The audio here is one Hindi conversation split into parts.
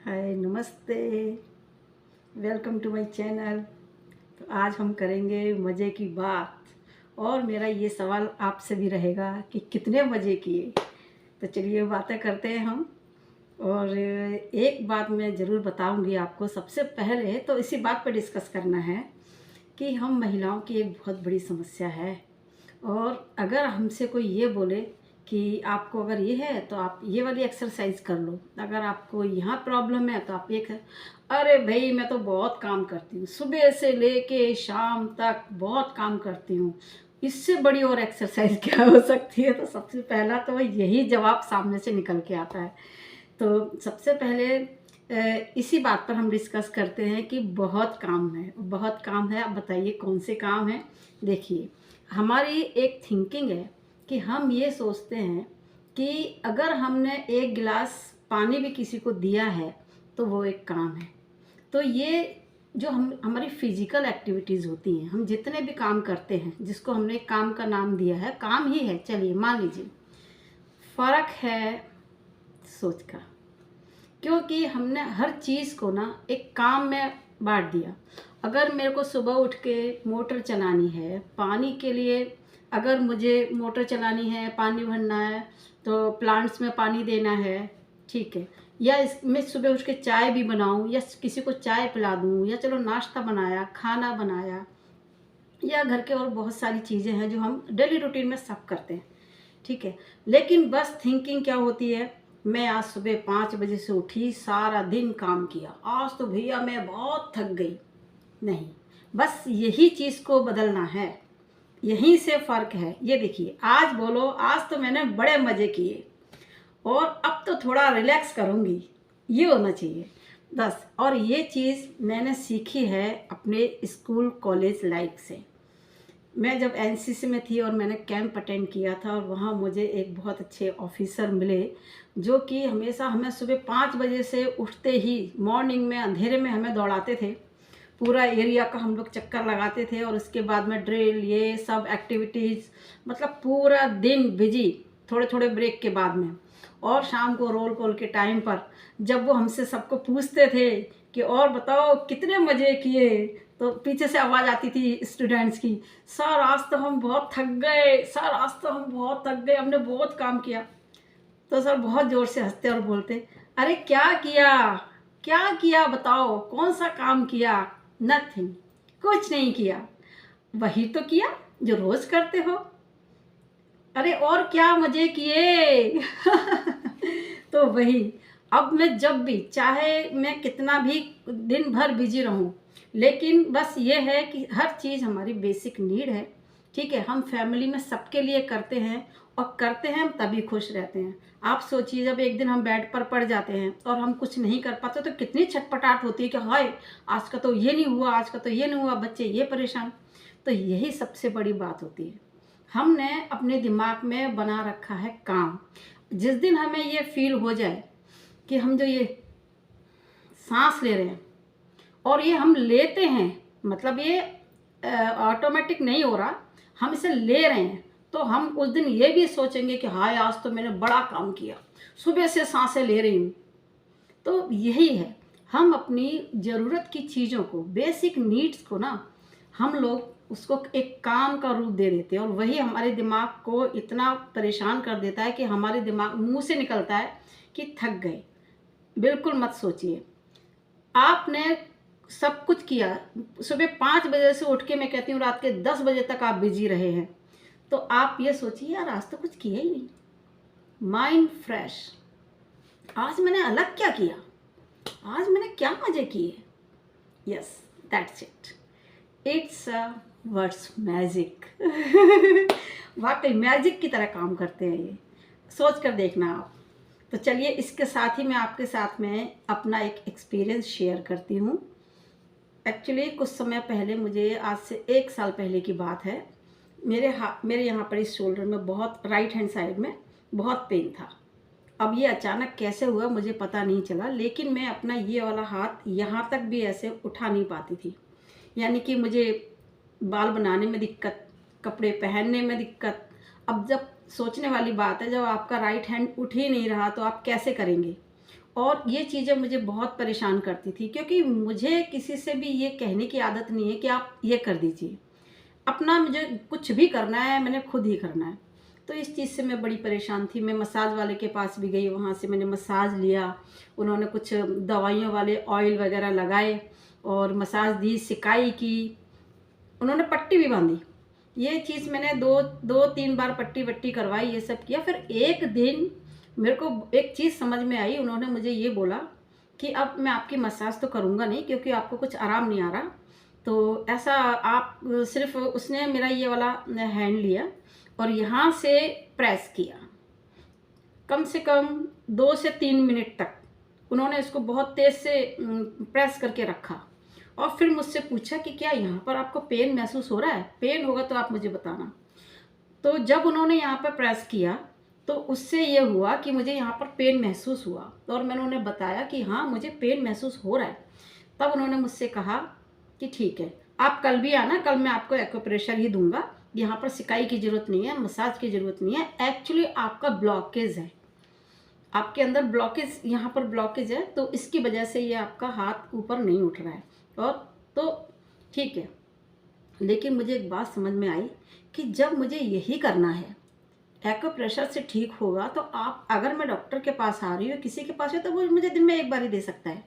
हाय नमस्ते, वेलकम टू माय चैनल। तो आज हम करेंगे मज़े की बात और मेरा ये सवाल आपसे भी रहेगा कि कितने मज़े किए। तो चलिए बातें करते हैं हम। और एक बात मैं ज़रूर बताऊंगी आपको। सबसे पहले तो इसी बात पर डिस्कस करना है कि हम महिलाओं की एक बहुत बड़ी समस्या है। और अगर हमसे कोई ये बोले कि आपको अगर ये है तो आप ये वाली एक्सरसाइज कर लो, अगर आपको यहाँ प्रॉब्लम है तो आप एक, अरे भाई मैं तो बहुत काम करती हूँ, सुबह से लेके शाम तक बहुत काम करती हूँ, इससे बड़ी और एक्सरसाइज क्या हो सकती है। तो सबसे पहला तो यही जवाब सामने से निकल के आता है। तो सबसे पहले इसी बात पर हम डिस्कस करते हैं कि बहुत काम है, बहुत काम है। अब बताइए कौन से काम है। देखिए, हमारी एक थिंकिंग है कि हम ये सोचते हैं कि अगर हमने एक गिलास पानी भी किसी को दिया है तो वो एक काम है। तो ये जो हम हमारी फिजिकल एक्टिविटीज़ होती हैं, हम जितने भी काम करते हैं जिसको हमने एक काम का नाम दिया है, काम ही है, चलिए मान लीजिए। फ़र्क है सोच का, क्योंकि हमने हर चीज़ को ना एक काम में बांट दिया। अगर मेरे को सुबह उठ के मोटर चलानी है पानी के लिए, अगर मुझे मोटर चलानी है, पानी भरना है, तो प्लांट्स में पानी देना है, ठीक है। या मैं सुबह उठ के चाय भी बनाऊं या किसी को चाय पिला दूं, या चलो नाश्ता बनाया, खाना बनाया, या घर के और बहुत सारी चीज़ें हैं जो हम डेली रूटीन में सब करते हैं, ठीक है। लेकिन बस थिंकिंग क्या होती है, मैं आज सुबह 5 बजे से उठी, सारा दिन काम किया, आज तो भैया मैं बहुत थक गई। नहीं, बस यही चीज़ को बदलना है, यहीं से फ़र्क है। ये देखिए, आज बोलो आज तो मैंने बड़े मज़े किए और अब तो थोड़ा रिलैक्स करूँगी, ये होना चाहिए बस। और ये चीज़ मैंने सीखी है अपने स्कूल कॉलेज लाइफ से। मैं जब एनसीसी में थी और मैंने कैंप अटेंड किया था, और वहाँ मुझे एक बहुत अच्छे ऑफिसर मिले जो कि हमेशा हमें सुबह 5 बजे से उठते ही मॉर्निंग में अंधेरे में हमें दौड़ाते थे। पूरा एरिया का हम लोग चक्कर लगाते थे और उसके बाद में ड्रिल, ये सब एक्टिविटीज़, मतलब पूरा दिन बिजी, थोड़े थोड़े ब्रेक के बाद में। और शाम को रोल कॉल के टाइम पर जब वो हमसे सबको पूछते थे कि और बताओ कितने मज़े किए, तो पीछे से आवाज़ आती थी स्टूडेंट्स की, सर आज तो हम बहुत थक गए, सर आज तो हम बहुत थक गए, हमने बहुत काम किया। तो सर बहुत ज़ोर से हंसते और बोलते, अरे क्या किया, क्या किया बताओ, कौन सा काम किया। नथिंग, कुछ नहीं किया, वही तो किया जो रोज़ करते हो। अरे और क्या मज़े किए। तो वही, अब मैं जब भी, चाहे मैं कितना भी दिन भर बिजी रहूं, लेकिन बस ये है कि हर चीज़ हमारी बेसिक नीड है, ठीक है। हम फैमिली में सबके लिए करते हैं और करते हैं हम तभी खुश रहते हैं। आप सोचिए, जब एक दिन हम बेड पर पड़ जाते हैं और हम कुछ नहीं कर पाते तो कितनी छटपटाहट होती है कि हाय आज का तो ये नहीं हुआ, आज का तो ये नहीं हुआ, बच्चे ये परेशान। तो यही सबसे बड़ी बात होती है, हमने अपने दिमाग में बना रखा है काम। जिस दिन हमें ये फील हो जाए कि हम जो ये सांस ले रहे हैं और ये हम लेते हैं, मतलब ये ऑटोमेटिक नहीं हो रहा, हम इसे ले रहे हैं, तो हम उस दिन ये भी सोचेंगे कि हाय आज तो मैंने बड़ा काम किया, सुबह से सांसें ले रही हूँ। तो यही है, हम अपनी ज़रूरत की चीज़ों को, बेसिक नीड्स को ना, हम लोग उसको एक काम का रूप दे देते हैं और वही हमारे दिमाग को इतना परेशान कर देता है कि हमारे दिमाग मुंह से निकलता है कि थक गए। बिल्कुल मत सोचिए, आपने सब कुछ किया, सुबह 5 बजे से उठ के मैं कहती हूँ रात के 10 बजे तक आप बिजी रहे हैं, तो आप ये सोचिए यार आज तो कुछ किया ही नहीं, माइंड फ्रेश, आज मैंने अलग क्या किया, आज मैंने क्या मज़े किए। Yes, that's it, it's a words magic. वाकई मैजिक की तरह काम करते हैं ये, सोच कर देखना आप। तो चलिए, इसके साथ ही मैं आपके साथ में अपना एक एक्सपीरियंस शेयर करती हूँ। एक्चुअली कुछ समय पहले, मुझे आज से 1 साल पहले की बात है, मेरे यहाँ पर इस शोल्डर में बहुत, राइट हैंड साइड में बहुत पेन था। अब ये अचानक कैसे हुआ मुझे पता नहीं चला, लेकिन मैं अपना ये वाला हाथ यहाँ तक भी ऐसे उठा नहीं पाती थी। यानी कि मुझे बाल बनाने में दिक्कत, कपड़े पहनने में दिक्कत। अब जब सोचने वाली बात है, जब आपका राइट हैंड उठ ही नहीं रहा तो आप कैसे करेंगे। और ये चीज़ें मुझे बहुत परेशान करती थी, क्योंकि मुझे किसी से भी ये कहने की आदत नहीं है कि आप ये कर दीजिए। अपना मुझे कुछ भी करना है, मैंने खुद ही करना है। तो इस चीज़ से मैं बड़ी परेशान थी। मैं मसाज वाले के पास भी गई, वहाँ से मैंने मसाज लिया। उन्होंने कुछ दवाइयों वाले ऑयल वगैरह लगाए और मसाज दी, सिकाई की। उन्होंने पट्टी भी बांधी। ये चीज़ मैंने दो दो तीन बार पट्टी वट्टी करवाई, ये सब किया। फिर एक दिन मेरे को एक चीज़ समझ में आई। उन्होंने मुझे ये बोला कि अब मैं आपकी मसाज तो करूँगा नहीं, क्योंकि आपको कुछ आराम नहीं आ रहा। तो ऐसा आप सिर्फ, उसने मेरा ये वाला हैंड लिया और यहाँ से प्रेस किया, कम से कम 2 से 3 मिनट तक उन्होंने इसको बहुत तेज़ से प्रेस करके रखा। और फिर मुझसे पूछा कि क्या यहाँ पर आपको पेन महसूस हो रहा है? पेन होगा तो आप मुझे बताना। तो जब उन्होंने यहाँ पर प्रेस किया तो उससे ये हुआ कि मुझे यहाँ पर पेन महसूस हुआ, और मैंने उन्हें बताया कि हाँ, मुझे पेन महसूस हो रहा है। तब उन्होंने मुझसे कहा कि ठीक है, आप कल भी आना, कल मैं आपको एक्यूप्रेशर ही दूंगा। यहाँ पर सिकाई की ज़रूरत नहीं है, मसाज की ज़रूरत नहीं है। एक्चुअली आपका ब्लॉकेज है, आपके अंदर ब्लॉकेज, यहाँ पर ब्लॉकेज है, तो इसकी वजह से ये आपका हाथ ऊपर नहीं उठ रहा है। और तो ठीक है, लेकिन मुझे एक बात समझ में आई कि जब मुझे यही करना है, एक्यूप्रेशर से ठीक होगा, तो आप, अगर मैं डॉक्टर के पास आ रही हूँ, किसी के पास है, तो वो मुझे दिन में एक बार ही दे सकता है।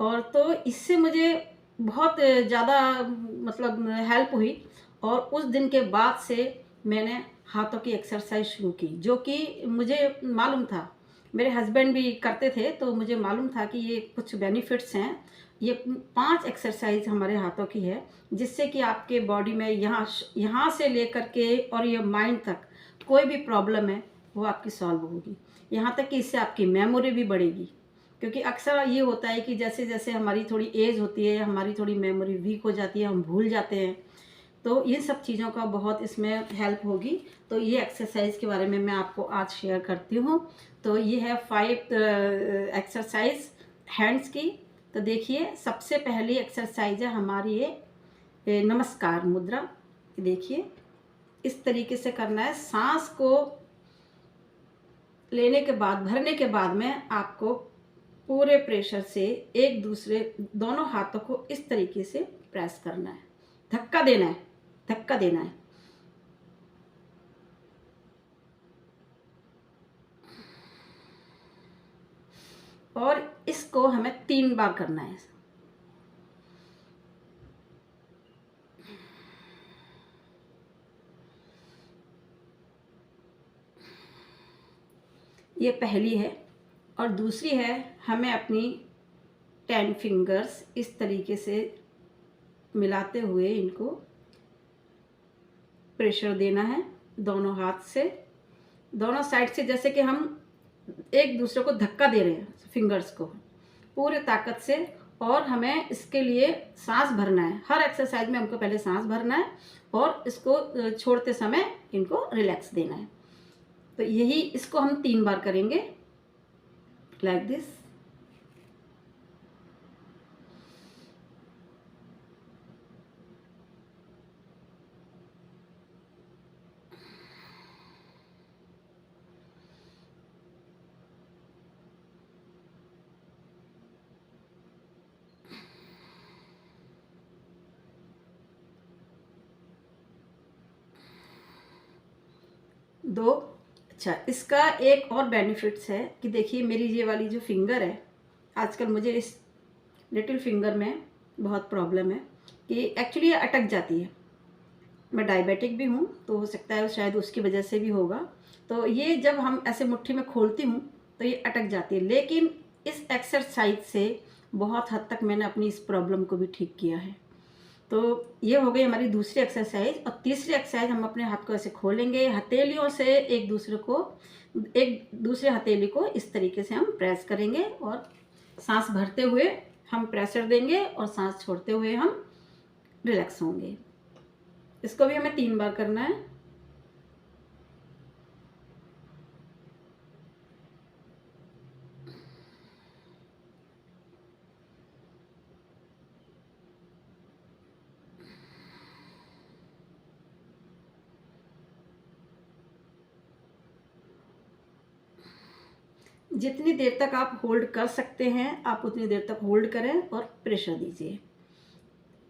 और तो इससे मुझे बहुत ज़्यादा मतलब हेल्प हुई। और उस दिन के बाद से मैंने हाथों की एक्सरसाइज शुरू की, जो कि मुझे मालूम था, मेरे हस्बैंड भी करते थे, तो मुझे मालूम था कि ये कुछ बेनिफिट्स हैं। ये 5 एक्सरसाइज हमारे हाथों की है, जिससे कि आपके बॉडी में यहाँ से लेकर के और ये माइंड तक कोई भी प्रॉब्लम है वो आपकी सॉल्व होगी। यहाँ तक कि इससे आपकी मेमोरी भी बढ़ेगी, क्योंकि अक्सर ये होता है कि जैसे जैसे हमारी थोड़ी एज होती है, हमारी थोड़ी मेमोरी वीक हो जाती है, हम भूल जाते हैं। तो इन सब चीज़ों का बहुत इसमें हेल्प होगी। तो ये एक्सरसाइज के बारे में मैं आपको आज शेयर करती हूँ। तो ये है 5 एक्सरसाइज हैंड्स की। तो देखिए, सबसे पहली एक्सरसाइज है हमारी ये नमस्कार मुद्रा। देखिए, इस तरीके से करना है। सांस को लेने के बाद, भरने के बाद में आपको पूरे प्रेशर से एक दूसरे दोनों हाथों को इस तरीके से प्रेस करना है, धक्का देना है, धक्का देना है। और इसको हमें 3 बार करना है। ये पहली है। और दूसरी है, हमें अपनी 10 फिंगर्स इस तरीके से मिलाते हुए इनको प्रेशर देना है दोनों हाथ से, दोनों साइड से, जैसे कि हम एक दूसरे को धक्का दे रहे हैं, फिंगर्स को पूरे ताकत से। और हमें इसके लिए सांस भरना है। हर एक्सरसाइज में हमको पहले सांस भरना है और इसको छोड़ते समय इनको रिलैक्स देना है। तो यही, इसको हम 3 बार करेंगे, लाइक दिस। दो। अच्छा, इसका एक और बेनिफिट्स है कि देखिए, मेरी ये वाली जो फिंगर है, आजकल मुझे इस लिटिल फिंगर में बहुत प्रॉब्लम है कि एक्चुअली ये अटक जाती है। मैं डायबिटिक भी हूँ, तो हो सकता है शायद उसकी वजह से भी होगा। तो ये जब हम ऐसे मुट्ठी में खोलती हूँ तो ये अटक जाती है, लेकिन इस एक्सरसाइज से बहुत हद तक मैंने अपनी इस प्रॉब्लम को भी ठीक किया है। तो ये हो गई हमारी दूसरी एक्सरसाइज। और तीसरी एक्सरसाइज, हम अपने हाथ को ऐसे खोलेंगे, हथेलियों से एक दूसरे हथेली को इस तरीके से हम प्रेस करेंगे, और सांस भरते हुए हम प्रेशर देंगे और सांस छोड़ते हुए हम रिलैक्स होंगे। इसको भी हमें 3 बार करना है। जितनी देर तक आप होल्ड कर सकते हैं आप उतनी देर तक होल्ड करें और प्रेशर दीजिए।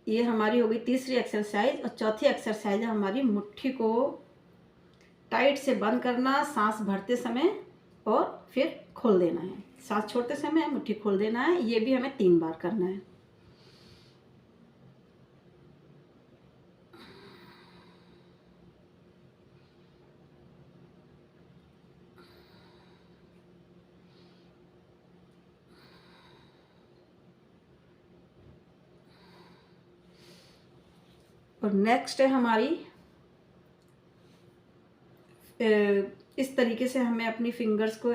ये हमारी हो गई तीसरी एक्सरसाइज। और चौथी एक्सरसाइज है हमारी मुट्ठी को टाइट से बंद करना सांस भरते समय और फिर खोल देना है। सांस छोड़ते समय मुट्ठी खोल देना है। ये भी हमें 3 बार करना है। और नेक्स्ट है हमारी इस तरीके से हमें अपनी फिंगर्स को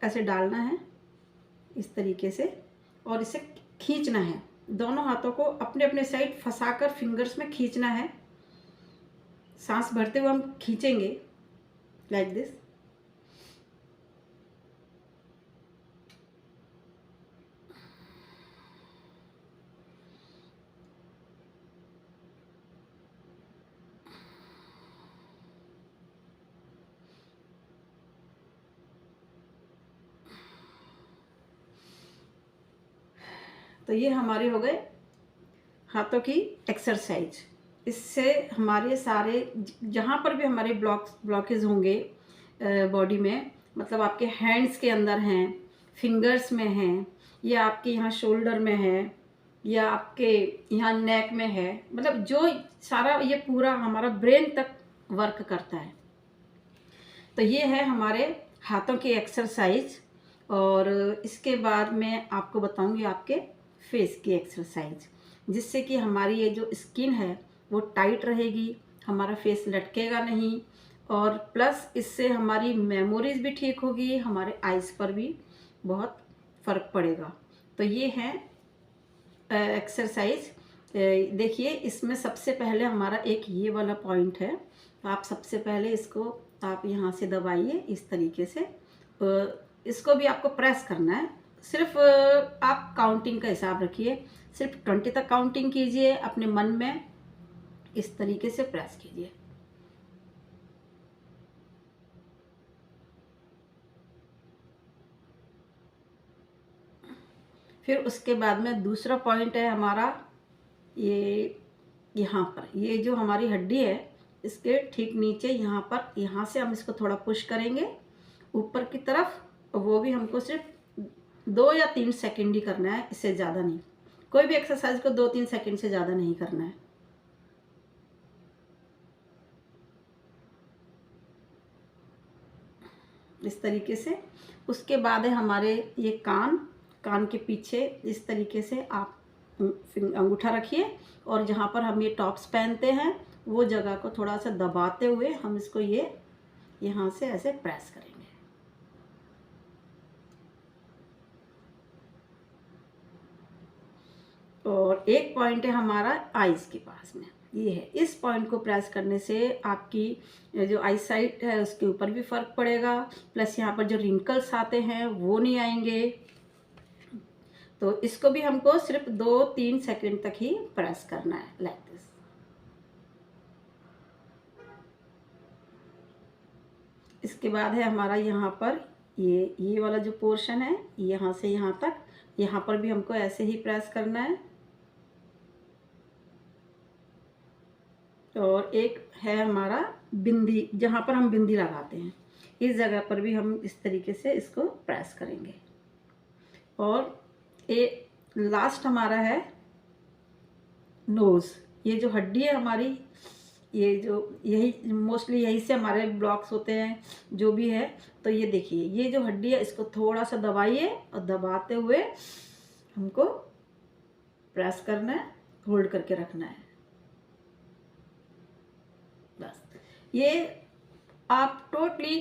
ऐसे डालना है इस तरीके से और इसे खींचना है। दोनों हाथों को अपने अपने साइड फंसाकर फिंगर्स में खींचना है। सांस भरते हुए हम खींचेंगे लाइक दिस। तो ये हमारे हो गए हाथों की एक्सरसाइज। इससे हमारे सारे जहाँ पर भी हमारे ब्लॉकेज होंगे बॉडी में, मतलब आपके हैंड्स के अंदर हैं, फिंगर्स में हैं, या आपके यहाँ शोल्डर में है, या आपके यहाँ नेक में है, मतलब जो सारा ये पूरा हमारा ब्रेन तक वर्क करता है। तो ये है हमारे हाथों की एक्सरसाइज। और इसके बाद मैं आपको बताऊंगी आपके फेस की एक्सरसाइज, जिससे कि हमारी ये जो स्किन है वो टाइट रहेगी, हमारा फेस लटकेगा नहीं, और प्लस इससे हमारी मेमोरीज भी ठीक होगी, हमारे आइज़ पर भी बहुत फ़र्क पड़ेगा। तो ये है एक्सरसाइज। देखिए इसमें सबसे पहले हमारा एक ये वाला पॉइंट है। आप सबसे पहले इसको आप यहाँ से दबाइए इस तरीके से। इसको भी आपको प्रेस करना है। सिर्फ आप काउंटिंग का हिसाब रखिए, सिर्फ 20 तक काउंटिंग कीजिए, अपने मन में इस तरीके से प्रेस कीजिए। फिर उसके बाद में दूसरा पॉइंट है हमारा ये यहाँ पर, ये जो हमारी हड्डी है इसके ठीक नीचे यहाँ पर, यहाँ से हम इसको थोड़ा पुश करेंगे ऊपर की तरफ। वो भी हमको सिर्फ 2 या 3 सेकंड ही करना है, इससे ज़्यादा नहीं। कोई भी एक्सरसाइज को 2-3 सेकंड से ज़्यादा नहीं करना है। इस तरीके से। उसके बाद है हमारे ये कान के पीछे इस तरीके से आप अंगूठा रखिए, और जहाँ पर हम ये टॉप्स पहनते हैं वो जगह को थोड़ा सा दबाते हुए हम इसको ये यहाँ से ऐसे प्रेस करेंगे। और एक पॉइंट है हमारा आईज के पास में, ये है। इस पॉइंट को प्रेस करने से आपकी जो आई साइट है उसके ऊपर भी फ़र्क पड़ेगा, प्लस यहाँ पर जो रिंकल्स आते हैं वो नहीं आएंगे। तो इसको भी हमको सिर्फ 2-3 सेकंड तक ही प्रेस करना है लाइक दिस। इसके बाद है हमारा यहाँ पर ये वाला जो पोर्शन है, यहाँ से यहाँ तक, यहाँ पर भी हमको ऐसे ही प्रेस करना है। और एक है हमारा बिंदी, जहाँ पर हम बिंदी लगाते हैं, इस जगह पर भी हम इस तरीके से इसको प्रेस करेंगे। और ये लास्ट हमारा है नोज़। ये जो हड्डी है हमारी, ये जो यही मोस्टली यहीं से हमारे ब्लॉक्स होते हैं जो भी है। तो ये देखिए ये जो हड्डी है इसको थोड़ा सा दबाइए, और दबाते हुए हमको प्रेस करना है, होल्ड करके रखना है बस। ये आप टोटली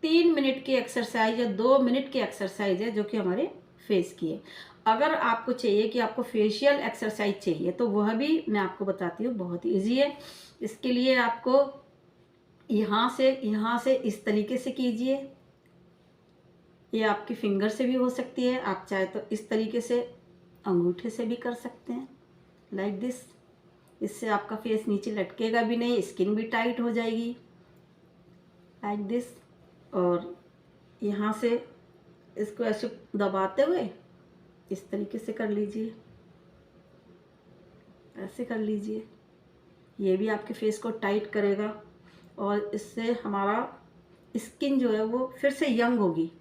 3 मिनट की एक्सरसाइज या 2 मिनट की एक्सरसाइज है जो कि हमारे फेस की है। अगर आपको चाहिए कि आपको फेशियल एक्सरसाइज चाहिए तो वह भी मैं आपको बताती हूँ, बहुत ईजी है। इसके लिए आपको यहाँ से इस तरीके से कीजिए। ये आपकी फिंगर से भी हो सकती है, आप चाहे तो इस तरीके से अंगूठे से भी कर सकते हैं लाइक दिस। इससे आपका फेस नीचे लटकेगा भी नहीं, स्किन भी टाइट हो जाएगी लाइक दिस। और यहाँ से इसको ऐसे दबाते हुए इस तरीके से कर लीजिए, ऐसे कर लीजिए। ये भी आपके फेस को टाइट करेगा और इससे हमारा स्किन जो है वो फिर से यंग होगी।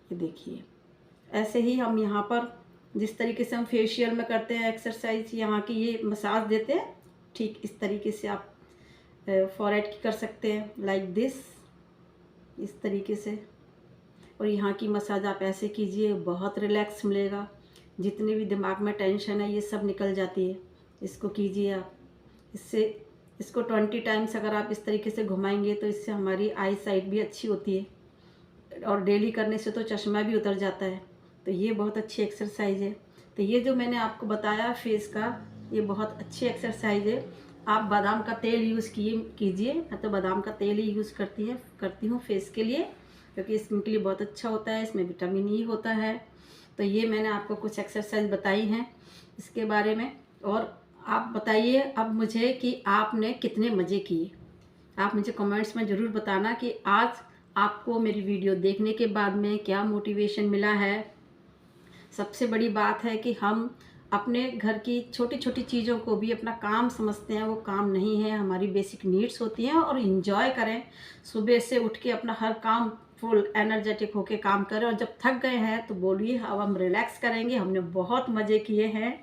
ये देखिए, ऐसे ही हम यहाँ पर जिस तरीके से हम फेशियल में करते हैं एक्सरसाइज, यहाँ की ये मसाज देते हैं, ठीक इस तरीके से आप फॉरहेड की कर सकते हैं, लाइक दिस, इस तरीके से। और यहाँ की मसाज आप ऐसे कीजिए, बहुत रिलैक्स मिलेगा। जितने भी दिमाग में टेंशन है ये सब निकल जाती है। इसको कीजिए आप, इससे इसको 20 टाइम्स अगर आप इस तरीके से घुमाएंगे तो इससे हमारी आई साइट भी अच्छी होती है और डेली करने से तो चश्मा भी उतर जाता है। तो ये बहुत अच्छी एक्सरसाइज है। तो ये जो मैंने आपको बताया फेस का, ये बहुत अच्छी एक्सरसाइज है। आप बादाम का तेल यूज़ कीजिए। मैं तो बादाम का तेल ही यूज़ करती हूँ फेस के लिए, क्योंकि स्किन के लिए बहुत अच्छा होता है, इसमें विटामिन ई होता है। तो ये मैंने आपको कुछ एक्सरसाइज बताई हैं इसके बारे में। और आप बताइए अब मुझे कि आपने कितने मज़े किए। आप मुझे कमेंट्स में ज़रूर बताना कि आज आपको मेरी वीडियो देखने के बाद में क्या मोटिवेशन मिला है। सबसे बड़ी बात है कि हम अपने घर की छोटी छोटी चीज़ों को भी अपना काम समझते हैं, वो काम नहीं है, हमारी बेसिक नीड्स होती हैं। और इन्जॉय करें, सुबह से उठ के अपना हर काम फुल एनर्जेटिक होके काम करें। और जब थक गए हैं तो बोलिए अब हम रिलैक्स करेंगे, हमने बहुत मज़े किए हैं।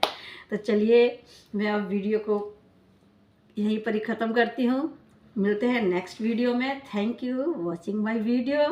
तो चलिए मैं अब वीडियो को यहीं पर ही ख़त्म करती हूँ। मिलते हैं नेक्स्ट वीडियो में। Thank you watching my video.